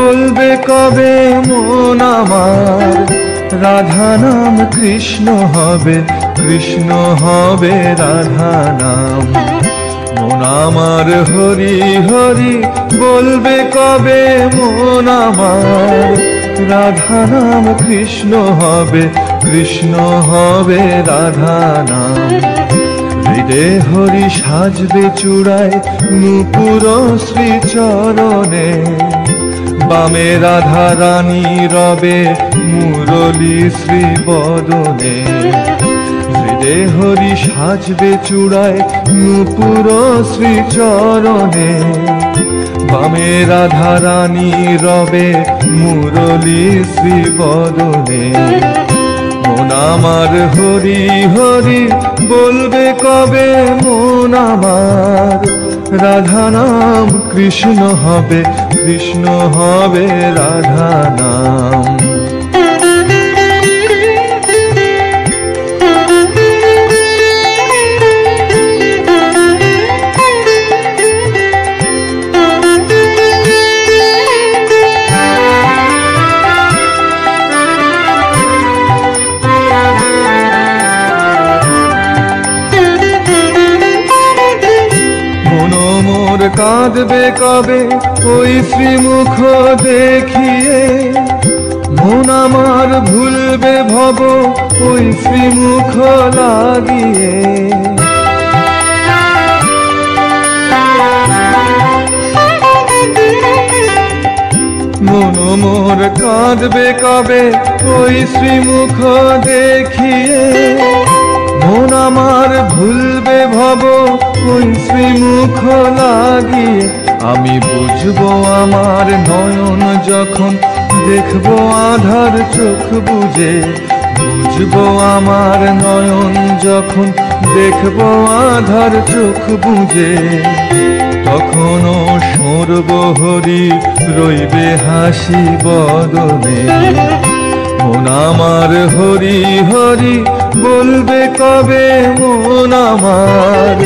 বলবে কবে মন আমার রাধা নাম কৃষ্ণ হবে, কৃষ্ণ হবে রাধা নাম। মন আমার হরি হরি বলবে কবে মন আমার রাধা নাম কৃষ্ণ হবে, কৃষ্ণ হবে রাধা নাম। হৃদে হরি সাজবে চূড়ায় নূপুর শ্রীচরণে, বামে রাধা রানী রবে মুরলী শ্রীবদনে। হৃদে হরি সাজবে চূড়ায় নূপুর শ্রীচরণে, বামে রাধা রানী রবে মুরলী শ্রীবদনে। মন আমার হরি হরি বলবে কবে মন আমার রাধা নাম কৃষ্ণ হবে, কৃষ্ণ হবে রাধা নাম। কাঁদবে কবে ওই শ্রীমুখ দেখিয়ে, মন আমার ভুলবে ভব ওই শ্রীমুখ লাগিয়ে। মন মোর কাঁদবে কবে ওই শ্রীমুখ দেখিয়ে, মন আমার ভুলবে ভব ওই শ্রীমুখ লাগিয়ে। আমি বুঝবো আমার নয়ন যখন দেখবো আধার চোখ বুঝে, বুঝবো আমার নয়ন যখন দেখবো আধার চোখ বুঝে। তখনও সর্বহরি রইবে হাসি বদনে। মন আমার হরি হরি বলবে কবে মন আমার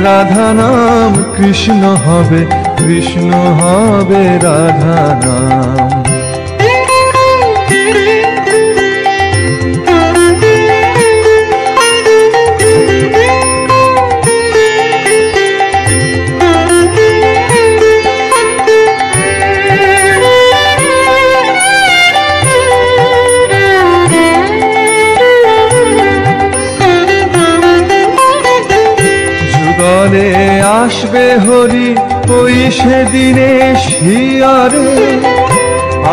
রাধা নাম কৃষ্ণ হবে, কৃষ্ণ হবে রাধা নাম। আসবে হরি ওই সেদিনে শিয়ারে,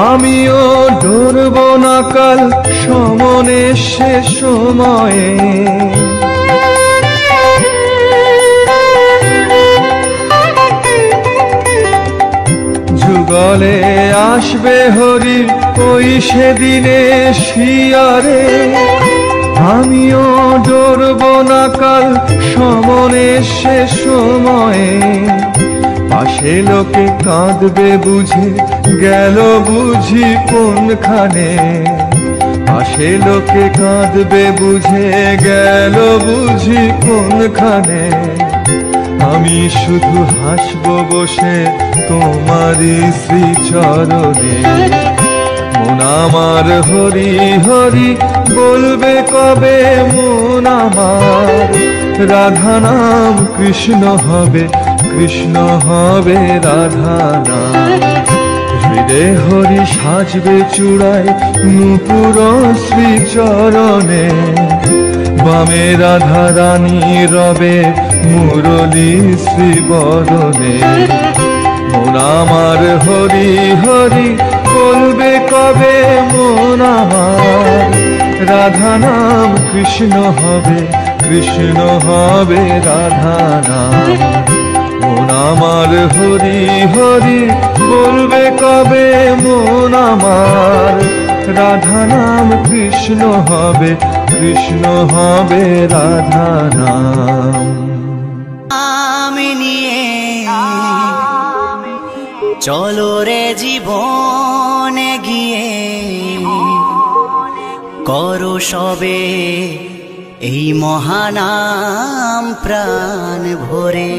আমিও ডরব না কাল সমনে সে সময়ে। যুগলে আসবে হরি ওই সেদিনে শিয়ারে, আমিও ডরব না কাল সমনে সে সময়ে। পাশে লোকে কাঁদবে বুঝে গেল বুঝি কোনখানে, পাশে লোকে কাঁদবে বুঝে গেল বুঝি কোনখানে। আমি শুধু হাসবো বসে তোমারই শ্রীচরণে। মন আমার হরি হরি বলবে কবে মন আমার রাধা নাম কৃষ্ণ হবে, কৃষ্ণ হবে রাধা নাম। হৃদে হরি সাজবে চূড়ায় নূপুর শ্রীচরণে, বামে রাধা রানী রবে মুরলী শ্রীবদনে। মন আমার হরি হরি বলবে কবে মন আমার রাধা নাম কৃষ্ণ হবে, কৃষ্ণ হবে রাধা নাম। মন আমার হরি হরি বলবে কবে মন আমার রাধা নাম কৃষ্ণ হবে, কৃষ্ণ হবে রাধা নাম। আমি নিয়ে চলো রে জীবনে গিয়ে, করো সবে এই মহানাম প্রাণ ভরে।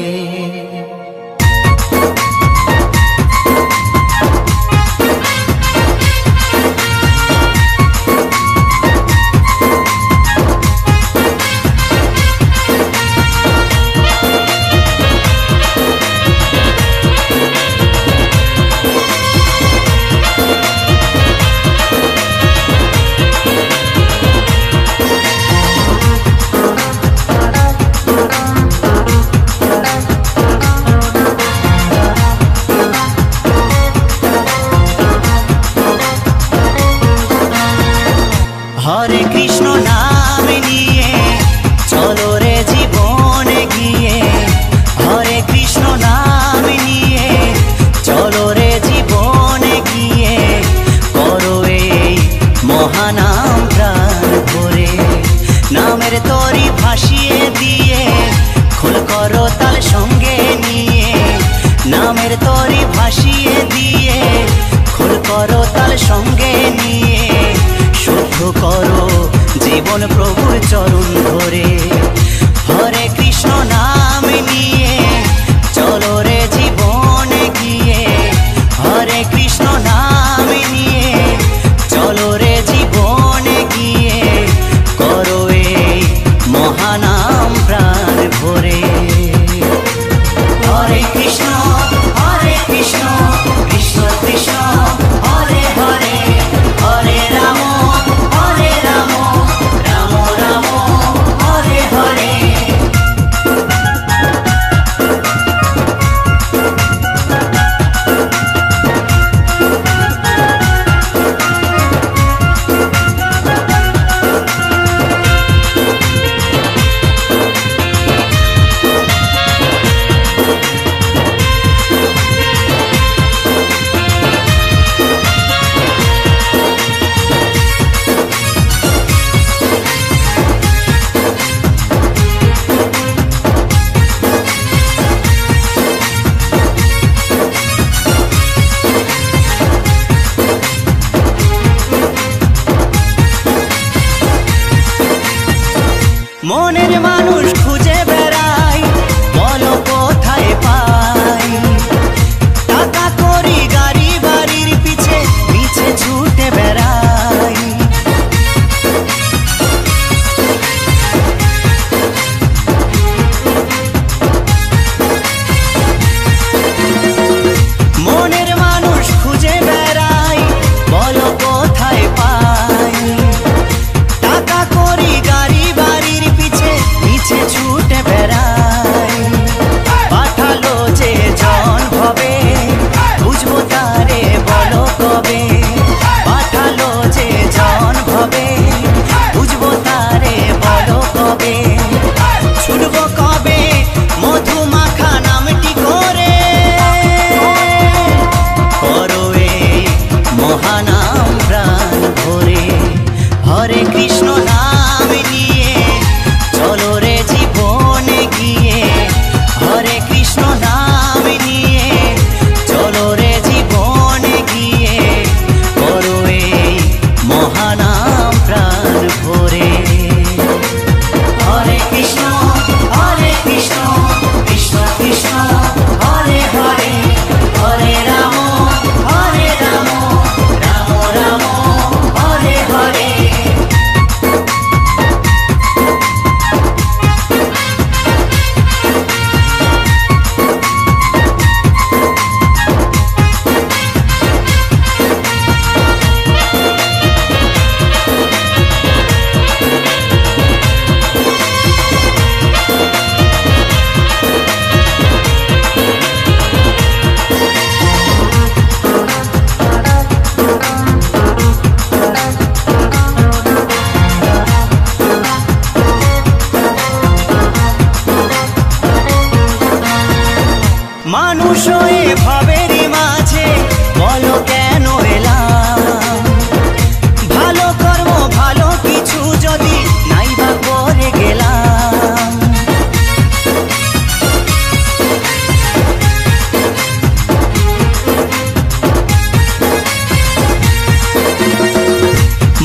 জীবন প্রভুর চরণ ধরে। হরে কৃষ্ণ নাম নিয়ে চলো রে জীবনে গিয়ে, হরে কৃষ্ণ নাম নিয়ে চলো রে জীবনে গিয়ে, করো এই মহানাম প্রাণ ভরে। হরে কৃষ্ণ কৃষ্ণ কৃষ্ণ হরে হরে, হরে রাম রাম রাম হরে হরে। মনের মানুষ খুঁজে বেড়াই, বলো কোথায় পাই, টাকা করি গাড়ি বাড়ির পিছে পিছে ছুটে বেড়াই। মনের মানুষ খুঁজে বেড়াই, বলো কোথায় পাই, টাকা করি গাড়ি বাড়ির পিছে পিছে ছুটে বেড়াই। পাঠালো যে জন ভবে, বুঝবো তারে বলো কবে, পাঠালো যে জন ভবে, বুঝবো তারে বলো কবে, ছুটবো কবে মধুমাখা নামটি করে, করো এই মহানাম প্রাণ ভরে। হরে কৃষ্ণ নাম নিয়ে চলো রে জীবনে গিয়ে, হরে কৃষ্ণ নাম নিয়ে চলো রে জীবনে গিয়ে, করো এই মহানাম প্রাণ ভরে। হরে কৃষ্ণ কৃষ্ণ কৃষ্ণ হরে হরে, হরে রাম রাম রাম হরে হরে। মানুষ হয়ে ভাবেরই মাঝে বলো কেন এলাম, ভালো কর্ম ভালো কিছু যদি নাই বা করে গেলাম।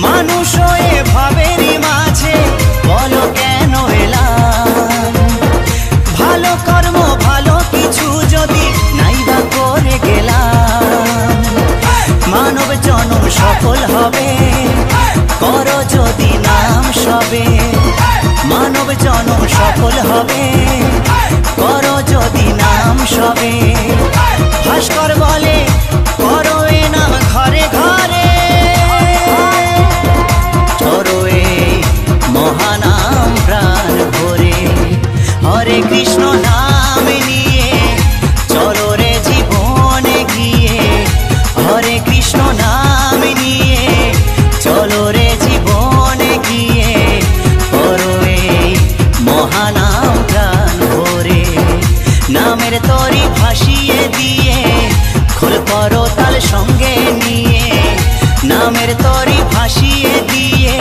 মানুষ হয়ে ভাবেরই মাঝে বলো কেন এলাম, ভালো কর্ম ভালো কিছু যদি নাই বা করে গেলাম। মানব জনম সফল হবে, করো যদি নাম সবে, মানব জনম সফল হবে, করো যদি নাম সবে। ভাস্কর বলে করো এ নাম ঘরে ঘরে, করো এই মহানাম প্রাণ ভরে। হরে কৃষ্ণ নাম নিয়ে চলো রে জীবনে গিয়ে, হরে কৃষ্ণ নাম নিয়ে চলো রে জীবনে গিয়ে, করো এই মহানাম প্রাণ ভরে। নামের তরি ভাসিয়ে দিয়ে খোল করো তাল সঙ্গে নিয়ে, নামের তরি ভাসিয়ে দিয়ে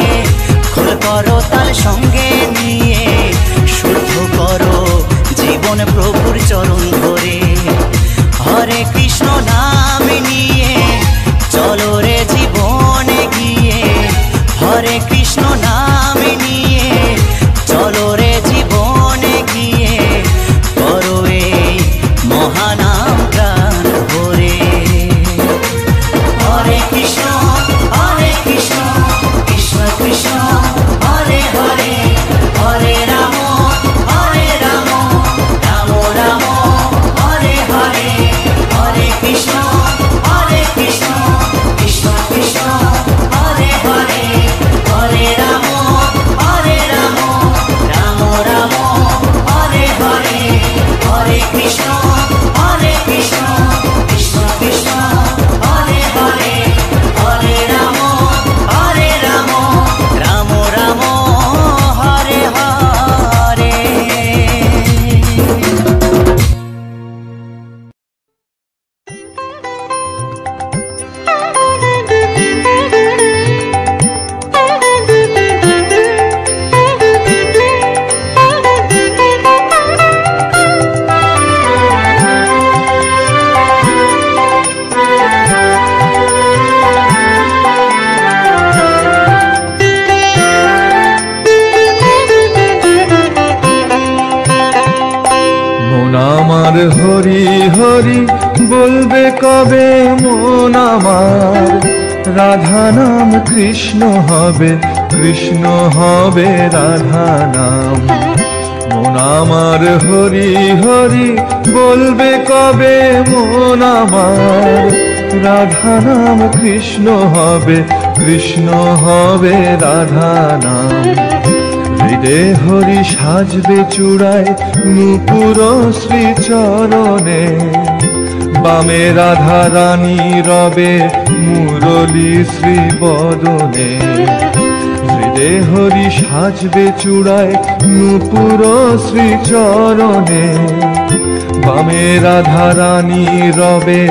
খোল করো তাল সঙ্গে নিয়ে, শুদ্ধ করো জীবন প্রভুর চরণ ধরে। হরে কৃষ্ণ নাম নিয়ে চলো রে জীবনে গিয়ে, হরে কৃষ্ণ নাম হরি হরি বলবে কবে মন আমার, রাধা নাম কৃষ্ণ হবে, কৃষ্ণ হবে রাধা নাম। মন আমার হরি হরি বলবে কবে মন আমার, রাধা নাম কৃষ্ণ হবে, কৃষ্ণ হবে রাধা নাম। হৃদে হরি সাজবে চূড়ায় নূপুর শ্রীচরণে, বামে রাধা রানী রবে মুরলী শ্রীবদনে। হৃদে হরি সাজবে চূড়ায় নূপুর শ্রীচরণে, বামে রাধা রানী রবে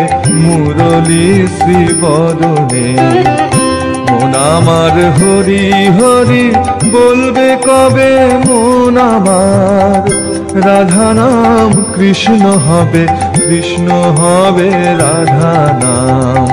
মুরলী শ্রীবদনে। মন আমার হরি হরি বলবে কবে মন আমার, রাধা নাম কৃষ্ণ হবে, কৃষ্ণ হবে রাধা নাম।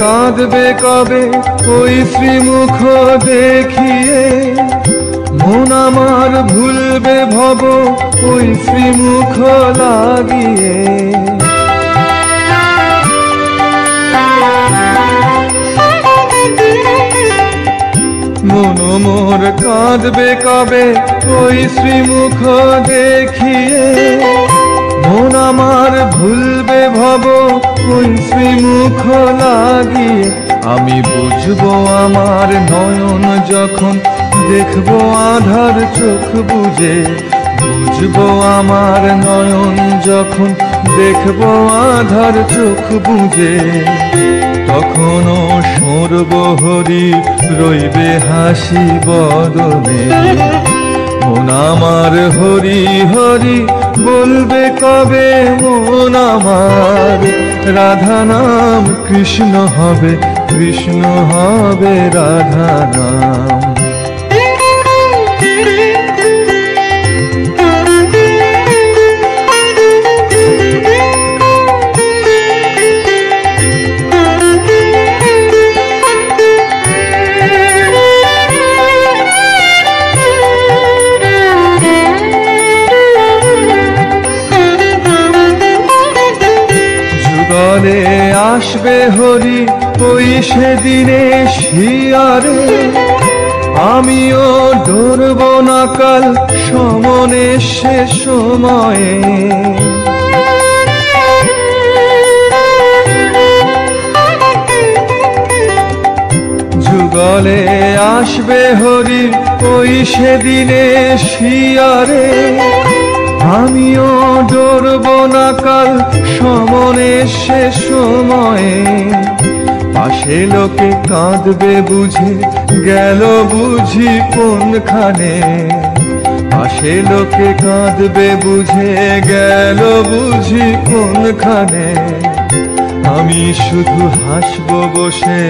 কাঁদবে কবে ওই শ্রীমুখ দেখিয়ে, মন আমার ভুলবে ভব ওই শ্রীমুখ লাগিয়ে। মন মোর কাঁদবে কবে ওই শ্রীমুখ দেখিয়ে, মন আমার ভুলবে ভব ওই শ্রীমুখ লাগিয়ে। আমি বুঝবো আমার নয়ন যখন দেখবো আধার চোখ বুঝে, বুঝবো আমার নয়ন যখন দেখবো আধার চোখ বুঝে। তখনও সর্বহরি রইবে হাসি বদনে। মন আমার হরি হরি বলবে কবে মন আমার, রাধা নাম কৃষ্ণ হবে, কৃষ্ণ হবে রাধা নাম। যুগলে আসবে হরি ওই সেদিনে শিয়ারে, আমিও ডরব না কাল সমনে সে সময়ে। যুগলে আসবে হরি ওই সেদিনে শিয়ারে, আমিও ডরব না কাল সমনে সে সময়ে। পাশে লোকে কাঁদবে বুঝি গেল বুঝি কোনখানে, পাশে লোকে কাঁদবে বুঝে গেল বুঝি কোনখানে। আমি শুধু হাসবো বসে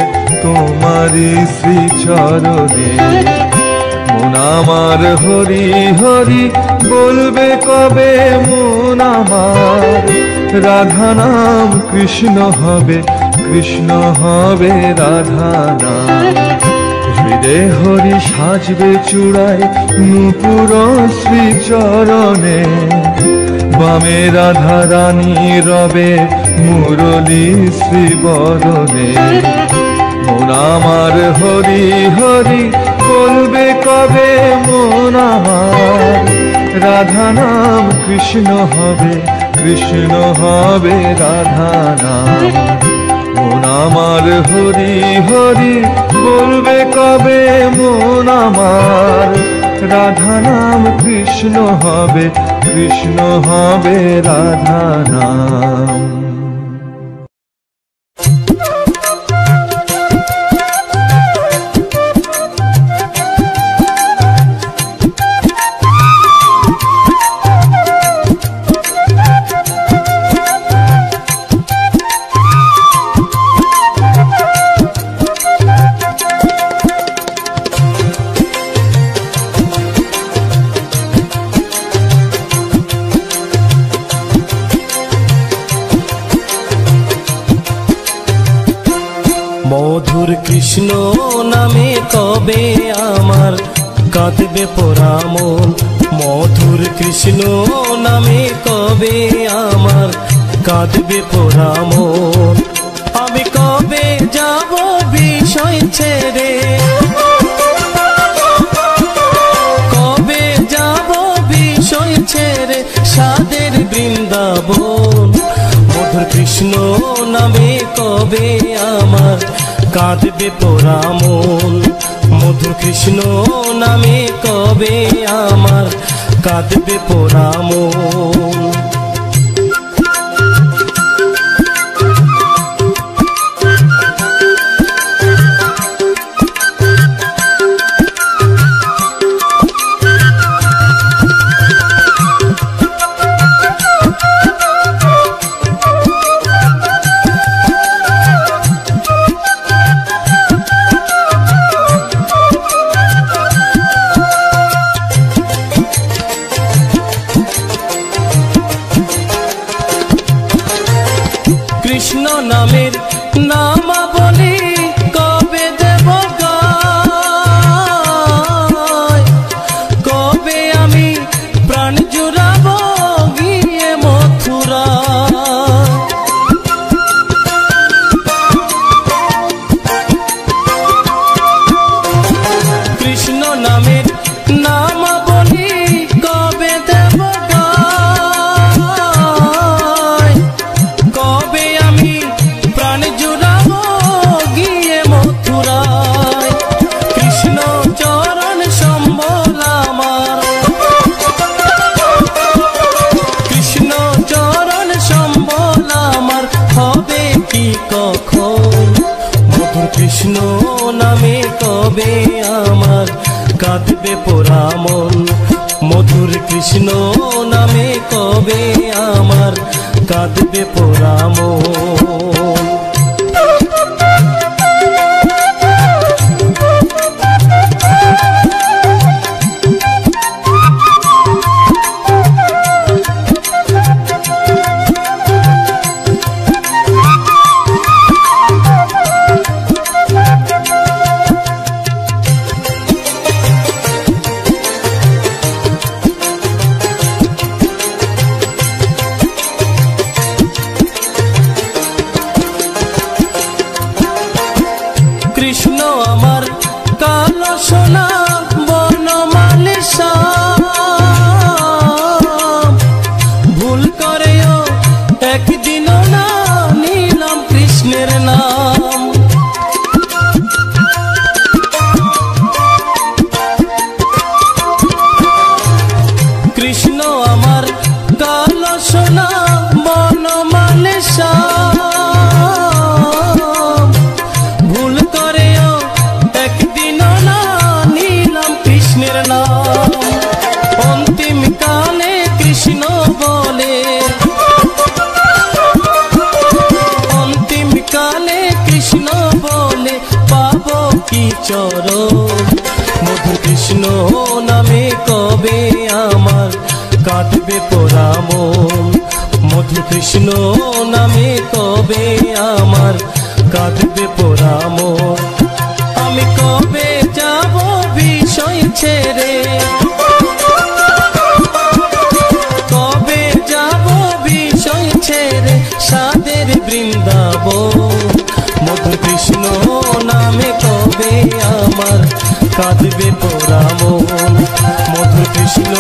তোমারই শ্রীচরণে। মন আমার হরি হরি বলবে কবে মন আমার, রাধা নাম কৃষ্ণ হবে, কৃষ্ণ হবে রাধা নাম। হৃদে হরি সাজবে চূড়ায় নূপুর শ্রীচরণে, বামে রাধা রানী রবে মুরলী শ্রীবদনে। মন আমার হরি হরি বলবে কবে মন আমার, রাধা নাম কৃষ্ণ হবে, কৃষ্ণ হবে রাধা নাম। মন আমার হরি হরি বলবে কবে মন আমার, রাধা নাম কৃষ্ণ হবে, কৃষ্ণ হবে রাধা নাম। মধুর কৃষ্ণ নামে কবে আমার কাঁদবে পোড়া মন। মধুর কৃষ্ণ নামে কবে আমার কাঁদবে পোড়া মন। আমি কবে যাব বিষয় ছেড়ে, কবে যাব বিষয় ছেড়ে সাদের বৃন্দাবন। মধুর কৃষ্ণ নামে কবে আমার কাঁদবে পোড়া মন। মধুর কৃষ্ণ নামে কবে আমার কাঁদবে পোড়া মন। কৃষ্ণ নামের নামাবলী কবে দেব গায়, কবে আমি প্রাণ জুড়াব গিয়ে মথুরা। কৃষ্ণ নামের নামাবলী কবে দেব গায়, কবে আমি প্রাণ জুড়াব গিয়ে মথুরায়। কৃষ্ণ চরণ সম্বল আমার, কৃষ্ণ চরণ সম্বল আমার হবে কি কখন। মধুর কৃষ্ণ নামে কবে আমার কাঁদবে পোড়া মন। মধুর কৃষ্ণ নামে কবে আমার কাঁদবে পোড়া মন। কৃষ্ণ আমার কালো সোনা বনমালী শ্যাম, ভুল করেও একদিনও না নিলাম কৃষ্ণের নাম। কৃষ্ণ আমার কালো সোনা বনমালী শ্যাম, ভুল করেও একদিনও না নিলাম কৃষ্ণের নাম। অন্তিম কালে কৃষ্ণ বলে, অন্তিম কালে কৃষ্ণ বলে পাবো কি চরণ। মধুর কৃষ্ণ নামে কবে আমার কাঁদবে পোড়া মন। মধুর কৃষ্ণ নামে কবে আমার কাঁদবে পোড়া মন। আমি কবে যাব বিষয় ছেড়ে, কবে যাব বিষয় ছেড়ে সাদের বৃন্দাবন। মধুর কৃষ্ণ নামে কবে আমার কাঁদবে পোড়া মন। মধুর কৃষ্ণ